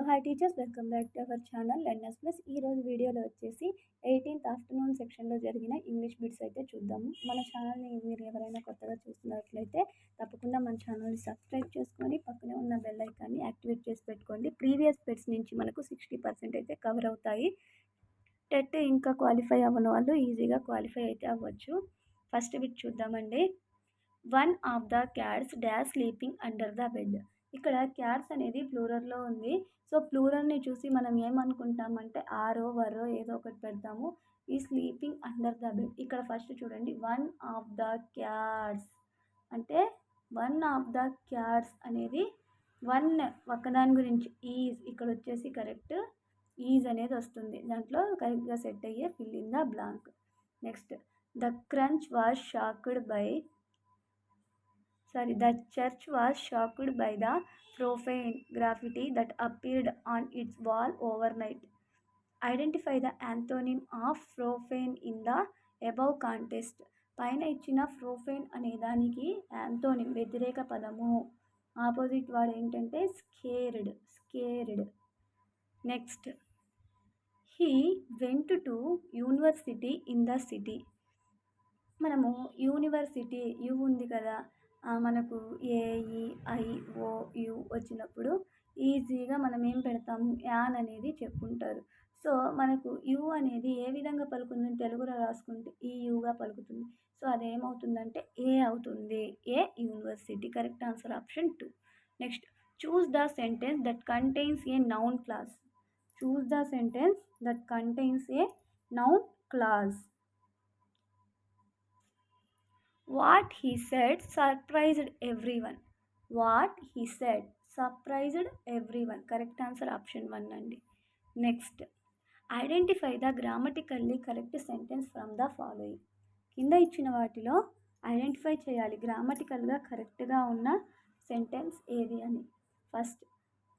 Hi teachers, welcome back to our channel learners plus. ఈరోజు వీడియోలో వచ్చేసి 18th ఆఫ్టర్నూన్ సెక్షన్లో జరిగిన ఇంగ్లీష్ బిట్స్ అయితే చూద్దాము. మన ఛానల్ని మీరు ఎవరైనా కొత్తగా చూస్తున్నట్లయితే తప్పకుండా మన ఛానల్ని సబ్స్క్రైబ్ చేసుకొని పక్కనే ఉన్న బెల్ ఐకాన్ని యాక్టివేట్ చేసి పెట్టుకోండి. ప్రీవియస్ బిట్స్ నుంచి మనకు 60% అయితే కవర్ అవుతాయి. టెట్ ఇంకా క్వాలిఫై అవ్వని వాళ్ళు ఈజీగా క్వాలిఫై అయితే అవ్వచ్చు. ఫస్ట్ బిట్ చూద్దామండి. One of the cats dash sleeping under the bed. ఇక్కడ క్యాట్స్ అనేది ప్లూరల్లో ఉంది. సో ప్లూరల్ని చూసి మనం ఏమనుకుంటామంటే ఆరో వరో ఏదో ఒకటి పెడతాము. ఈ స్లీపింగ్ అండర్ ద బెడ్ ఇక్కడ ఫస్ట్ చూడండి, వన్ ఆఫ్ ద క్యాట్స్ అంటే వన్ ఆఫ్ ద క్యాట్స్ అనేది వన్ ఒకదాని గురించి ఈజ్ ఇక్కడ వచ్చేసి కరెక్ట్ ఈజ్ అనేది వస్తుంది. దాంట్లో కరెక్ట్గా సెట్ అయ్యే fill in the blank. Next the crunch was shocked by the church was shocked by the profane graffiti that appeared on its wall overnight. Identify the antonym of profane in the above context. పైన ఇచ్చిన profane అనే దానికి antonym వ్యతిరేక పదము, opposite word ఏంటంటే scared. Next he went to university in the city. మనము university you ఉంది కదా, మనకు AEIOU వచ్చినప్పుడు ఈజీగా మనం ఏం పెడతాము, యాన్ అనేది చెప్పుకుంటారు. సో మనకు యు అనేది ఏ విధంగా పలుకుతుంది, తెలుగులో రాసుకుంటే ఈ యుగా పలుకుతుంది. సో అదేమవుతుందంటే ఏ అవుతుంది, a university. Correct answer option 2. Next choose the sentence that contains a noun clause. Choose the sentence that contains a noun clause. What he said surprised everyone. What he said surprised everyone. Correct answer option 1 అండి. Next identify the grammatically correct sentence from the following. కింద ఇచ్చిన వాటిలో identify చేయాలి గ్రామటికల్గా కరెక్ట్గా ఉన్న sentence ఏది అని. First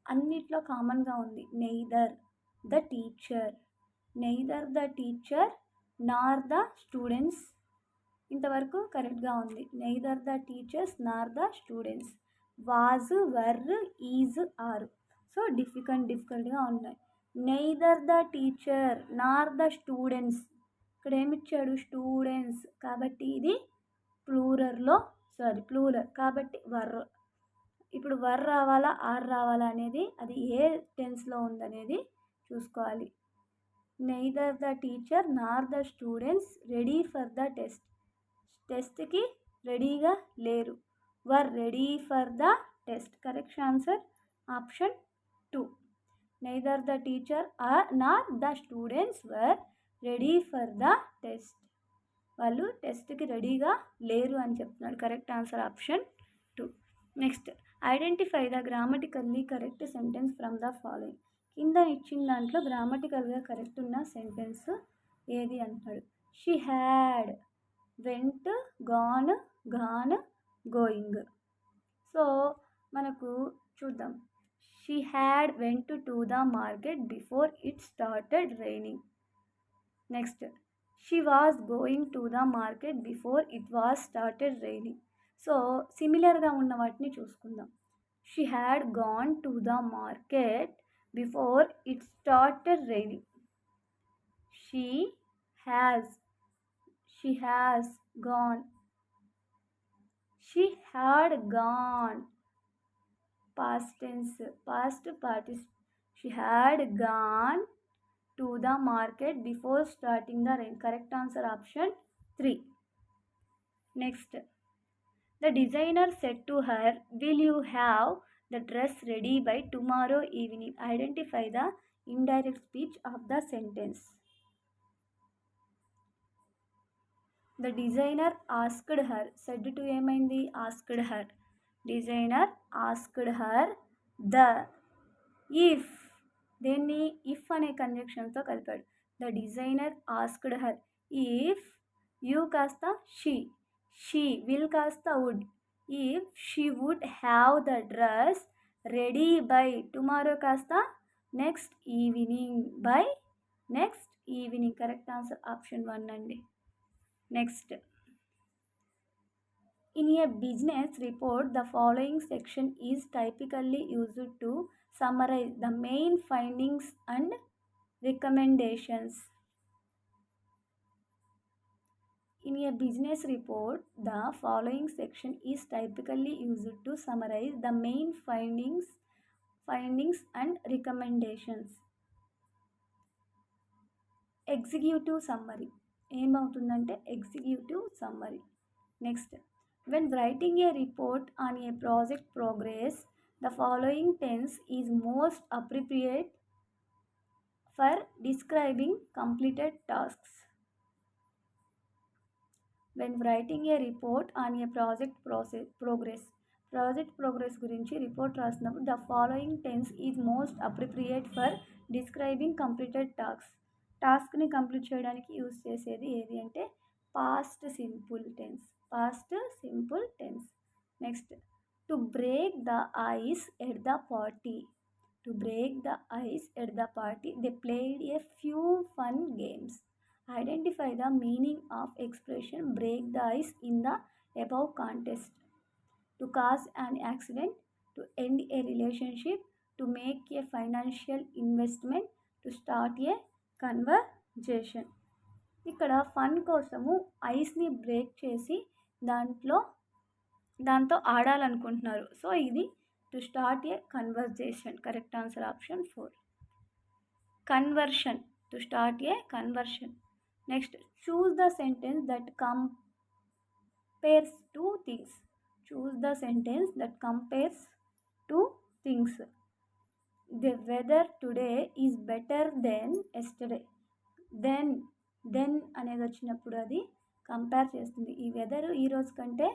అన్నిట్లో కామన్గా ఉంది neither the teacher. Neither the teacher nor the students, ఇంతవరకు కరెక్ట్గా ఉంది. Neither the teachers nor the students. Was, were, is, are. So డిఫికల్ట్గా ఉన్నాయి. Neither the teacher nor the students, ఇక్కడ ఏమిచ్చాడు స్టూడెంట్స్ కాబట్టి ఇది ప్లూరర్ కాబట్టి వర్. ఇప్పుడు వర్ రావాలా ఆర్ రావాలా అనేది అది ఏ టెన్స్లో ఉందనేది చూసుకోవాలి. Neither the teacher nor the students ready for the test. టెస్ట్కి రెడీగా లేరు. వర్ ready for the test. Correct answer option 2. Neither the teacher nor the students were ready for the test. వాళ్ళు టెస్ట్కి రెడీగా లేరు అని చెప్తున్నాడు. Correct answer option 2. Next identify the grammatically correct sentence from the following. కింద ఇచ్చిన దాంట్లో గ్రామటికల్గా కరెక్ట్ ఉన్న సెంటెన్స్ ఏది అంటాడు. She had, vent, gone, going. So మనకు చూద్దాం. She had went to the market before it started raining. Next she was going to the market before it was started raining. So సిమిలర్గా ఉన్న వాటిని చూసుకుందాం. She had gone to the market before it started raining. She has gone. She had gone. Past tense, past participle. She had gone to the market before starting the rain. Correct answer option 3. Next, the designer said to her, will you have the dress ready by tomorrow evening? Identify the indirect speech of the sentence. The designer asked her. said to ఏమైంది, asked her. designer asked her the. if దేన్ని if అనే కంజంక్షన్తో కలిపాడు. the designer asked her if you కాస్త she will కాస్త would. if she would have the dress ready by tomorrow కాస్త next evening by next evening. Correct answer option 1 అండి. Next in a business report the following section is typically used to Summarize the main findings and recommendations. In a business report, the following section is typically used to summarize the main findings and recommendations. Executive summary ఏమవుతుందంటే executive summary. Next, when writing a report on a project progress the following tense is most appropriate for describing completed tasks. When writing a report on a project progress గురించి report రాసినప్పుడు the following tense is most appropriate for describing completed టాస్క్ని complete చేయడానికి use చేసేది ఏది అంటే past simple tense. Next, to break the ice at the party they played a few fun games. Identify the meaning of expression break the ice in the above contest. To cause an accident, to end a relationship, to make a financial investment, to start a conversation. ఇక్కడ fun కోసము ఐస్ని break చేసి దాంతో ఆడాలనుకుంటున్నారు. So ఇది to start a conversation. Correct answer option 4. Conversion, to start a conversion. Next, choose the sentence that compares two things. The weather today is better than yesterday. Then అనేది వచ్చినప్పుడు అది compare చేస్తుంది. ఈ weather ఈరోజు కంటే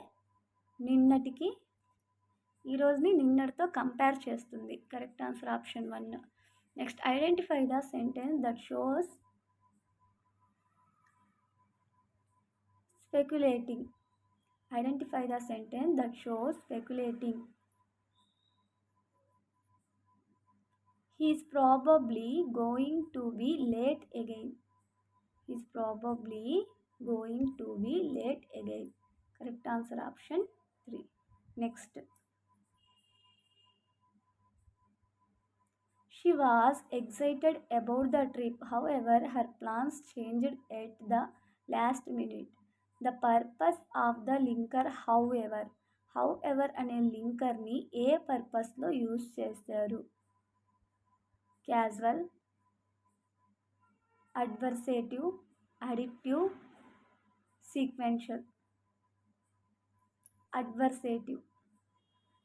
ఈరోజుని నిన్నటితో compare చేస్తుంది. Correct answer option 1. Next, identify the sentence that shows speculating. He is probably going to be late again. Correct answer option 3. Next, she was excited about the trip. However, her plans changed at the last minute. The purpose of the linker however అనే లింకర్ని ఏ పర్పస్లో use చేస్తారు? Causal, adversative, అడిక్టివ్, sequential.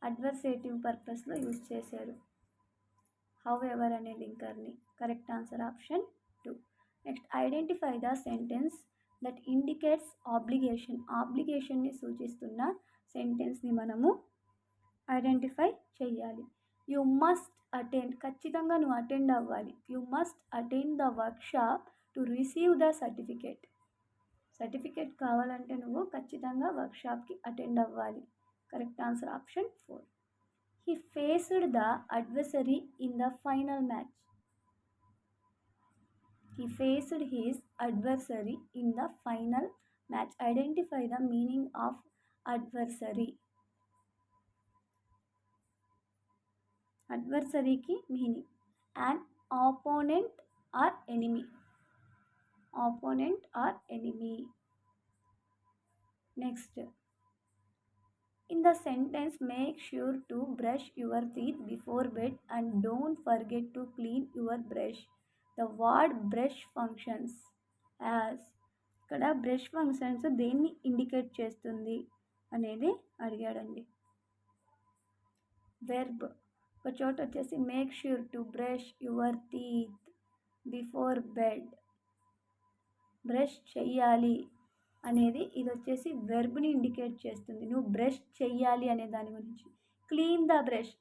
Adversative పర్పస్లో use చేశారు however అనే లింకర్ని. Correct answer option 2. Next, identify the sentence that indicates ఆబ్లిగేషన్ని సూచిస్తున్న సెంటెన్స్ని మనము ఐడెంటిఫై చేయాలి. యు మస్ట్ అటెండ్, ఖచ్చితంగా నువ్వు అటెండ్ అవ్వాలి. You must attend the workshop to receive the certificate కావాలంటే నువ్వు ఖచ్చితంగా వర్క్షాప్కి అటెండ్ అవ్వాలి. Correct answer option 4. He faced the adversary in the final match. Identify the meaning of adversary. అడ్వర్సరీకి meaning an opponent or enemy. Next, in the sentence, make sure to brush your teeth before bed and don't forget to clean your brush. The word brush functions as. ఇక్కడ brush functions దేన్ని indicate చేస్తుంది అనేది అడిగాడండి. Verb. ఒక చోట వచ్చేసి make sure to brush your teeth before bed. Brush చెయ్యాలి అనేది ఇది వచ్చేసి వెర్బ్ని ఇండికేట్ చేస్తుంది. నువ్వు బ్రష్ చెయ్యాలి అనే దాని గురించి. క్లీన్ ద బ్రష్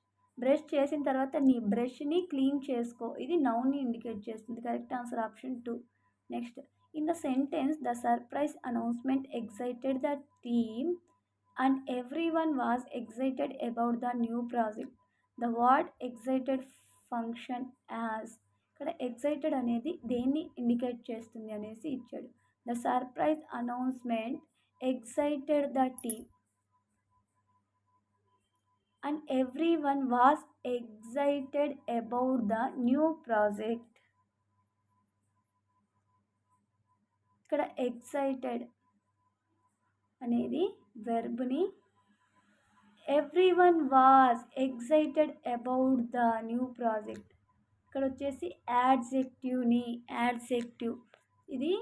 చేసిన తర్వాత నీ బ్రష్ని క్లీన్ చేసుకో, ఇది నౌన్ని ఇండికేట్ చేస్తుంది. Correct answer option 2. Next, in the sentence the surprise announcement excited the team and everyone was excited about the new project. The word excited function as. ఇక్కడ excited అనేది దేన్ని ఇండికేట్ చేస్తుంది అనేసి ఇచ్చాడు. The surprise announcement excited the team. And every one was excited about the new project. ఇక్కడ excited అనేది వెర్బ్ని, every one was excited about the new project ఇక్కడ వచ్చేసి యాడ్జెక్టివ్ ఇది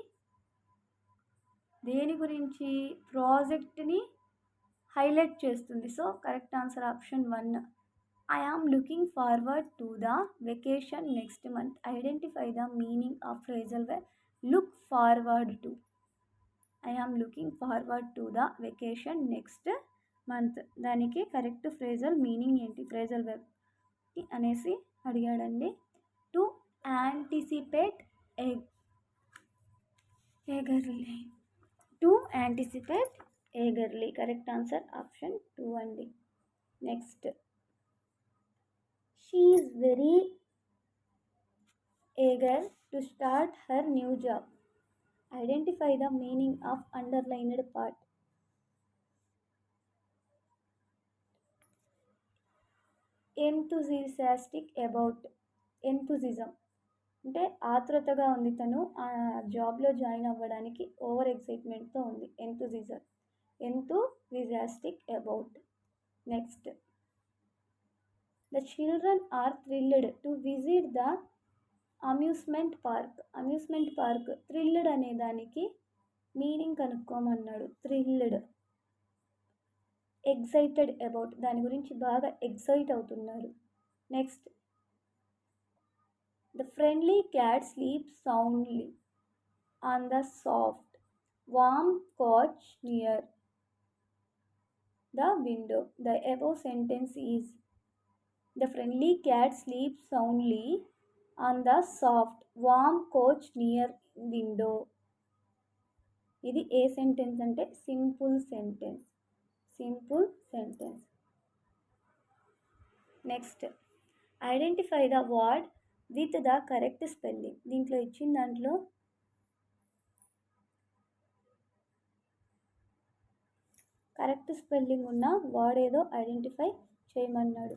దేని గురించి, ప్రాజెక్ట్ని హైలైట్ చేస్తుంది. So correct answer option 1. I am looking forward to the vacation next month. Identify the meaning of phrasal verb look forward to. I am looking forward to the vacation next month. దానికి correct phrasal meaning ఏంటి, phrasal verb అనేసి అడిగాడండి. To anticipate eagerly. To anticipate eagerly correct answer option 2 అండి. Next, she is very eager to start her new job. Identify the meaning of underlined part. Enthusiastic about. Enthusiasm అంటే ఆతృతగా ఉంది, తను ఆ జాబ్లో జాయిన్ అవ్వడానికి ఓవర్ ఎక్సైట్మెంట్తో ఉంది. Enthusiastic about. Next, the children are thrilled to visit the amusement park. Amusement park thrilled అనే దానికి మీనింగ్ కనుక్కోమన్నాడు. థ్రిల్డ్. ఎగ్జైటెడ్ అబౌట్ దాని గురించి బాగా ఎగ్జైట్ అవుతున్నారు. Next, the friendly cat sleep soundly on the soft warm couch near the window. The above sentence is, the friendly cat sleeps soundly on the soft warm couch near window. ఇది ఏ sentence అంటే simple sentence. Next, identify the word with the correct spelling. దీంట్లో ఇచ్చిన దాంట్లో correct spelling ఉన్న word ఏదో identify చేయమన్నాడు.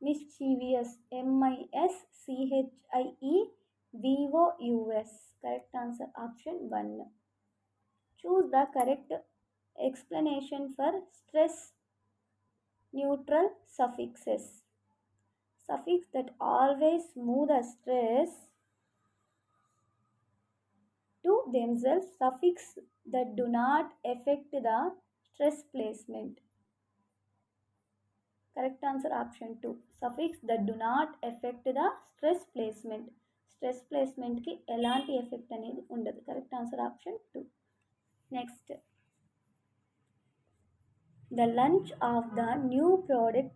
Mischievous, MISCHIEVOUS correct answer option 1. Choose the correct explanation for stress neutral suffixes. Suffix that always move the stress to themselves. Suffix that do not affect the stress placement. Correct answer option 2. Suffix that do not affect the stress placement. Stress placement ki elanti effect anedi undadu. Correct answer option 2. Next, the launch of the new product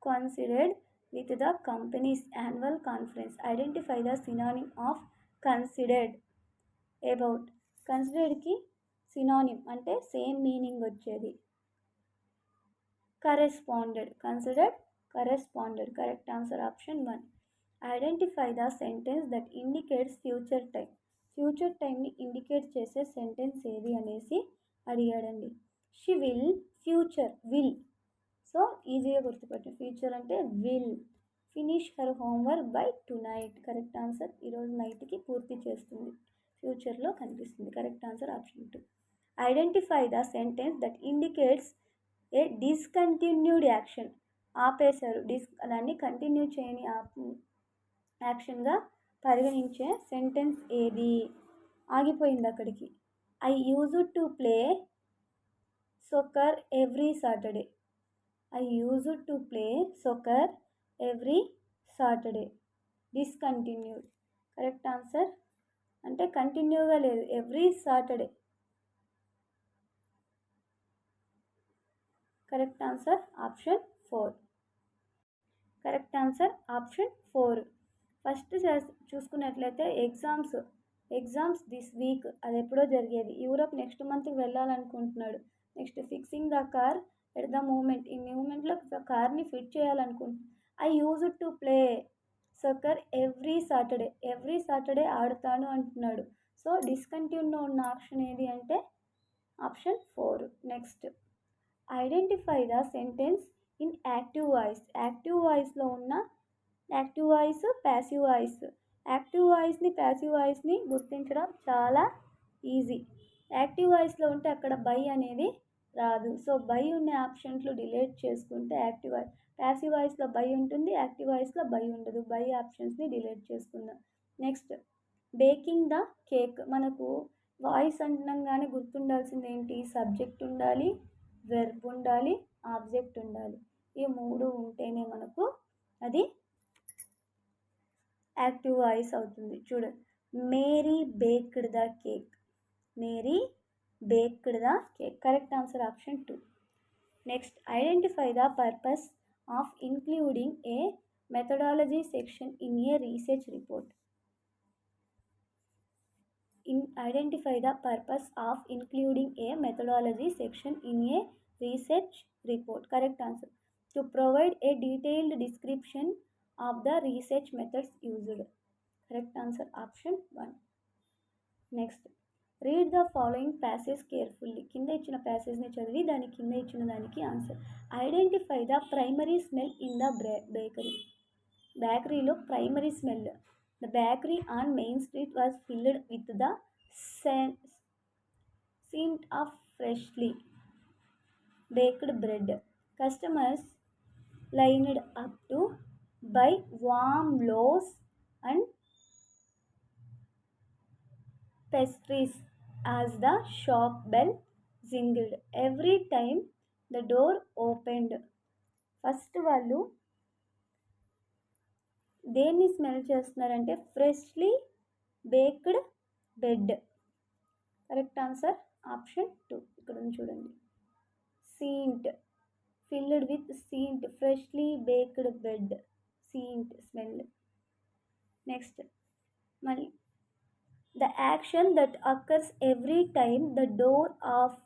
considered with the company's annual conference. Identify the synonym of considered. About. Considered ki synonym అంటే same meaning వచ్చేది. Corresponded. Considered corresponded. Correct answer option 1. Identify the sentence that indicates future time. Future టైంని indicate చేసే sentence ఏది అనేసి అడిగాడండి. She will, future will. So ఈజీగా గుర్తుపెట్టు, future అంటే will finish her homework by tonight. Correct answer ఈరోజు నైట్కి పూర్తి చేస్తుంది, ఫ్యూచర్లో కనిపిస్తుంది. Correct answer option 2. Identify the sentence that indicates a discontinued action. ఆపేశారు, దాన్ని కంటిన్యూ చేయని యాక్షన్గా పరిగణించే సెంటెన్స్ ఏది, ఆగిపోయింది అక్కడికి. I used to play soccer every Saturday. I used to play soccer every Saturday. Discontinued. Correct answer అంటే కంటిన్యూగా లేదు, every Saturday. Correct answer option 4. Correct answer option 4. First చూసుకున్నట్లయితే ఎగ్జామ్స్ దిస్ వీక్, అది ఎప్పుడో జరిగేది. యూరోప్ నెక్స్ట్ మంత్కి వెళ్ళాలనుకుంటున్నాడు. Next, fixing the car at the moment. ఈ మూమెంట్లో కార్ని ఫిట్ చేయాలనుకుంటున్నాను. I used to play soccer every Saturday ఆడుతాను అంటున్నాడు. సో డిస్కంటిన్యూ ఉన్న ఆప్షన్ ఏది అంటే option 4. Next, identify the sentence in active voice. Active వాయిస్లో ఉన్న active voice, passive voice. Active వాయిస్ని, ప్యాసివ్ వాయిస్ని గుర్తించడం చాలా ఈజీ. యాక్టివ్ వాయిస్లో ఉంటే అక్కడ బై అనేది రాదు. సో బై ఉన్న ఆప్షన్స్లో డిలీట్ చేసుకుంటే యాక్టివ్ వాయిస్, ప్యాసివ్ వాయిస్లో బై ఉంటుంది, యాక్టివ్ వాయిస్లో బై ఉండదు. బై ఆప్షన్స్ని డిలీట్ చేసుకుందాం. Next, baking the cake. మనకు వాయిస్ అనగానే గుర్తుండాల్సింది ఏంటి? సబ్జెక్ట్ ఉండాలి, వెర్బ్ ఉండాలి, ఆబ్జెక్ట్ ఉండాలి. ఈ 3 ఉంటేనే మనకు అది యాక్టివ్ వాయిస్ అవుతుంది. చూడండి, Mary baked the cake. Mary baked the cake. Correct answer option 2. Next, identify the purpose of including a methodology section in a research report. Identify the purpose of including a methodology section in a research report. Correct answer. To provide a detailed description of the research methods used. Correct answer option 1. Next, read the following passage carefully. కింద ఇచ్చిన ప్యాసేజ్ని చదివి దాని కింద ఇచ్చిన దానికి answer. Identify the primary smell in the bakery. బేకరీలో primary smell. The bakery on Main Street was filled with the scent of freshly baked bread. Customers lined up to buy warm loaves and pastries as the shop bell jingled every time the door opened. First వాళ్ళు దేన్ని smell చేస్తున్నారంటే freshly baked bread. Correct answer option 2. ఇక్కడ చూడండి, scent, filled with scent, freshly baked bread, scent smell. Next, మళ్ళీ the action that occurs every time the door of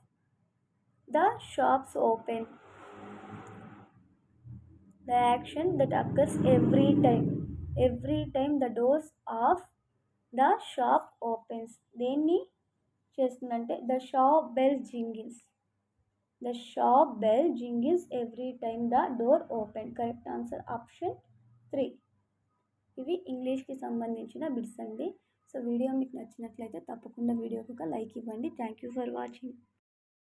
the shops open. The action that occurs every time the doors of the shop opens. దేన్ని చేస్తుందంటే the shop bell jingles. The shop bell jingles every time the door open. Correct answer option 3. ఇవి ఇంగ్లీష్కి సంబంధించిన bits అండి. So video మీకు నచ్చినట్లయితే తప్పకుండా వీడియోకి ఒక లైక్ ఇవ్వండి. Thank you for watching.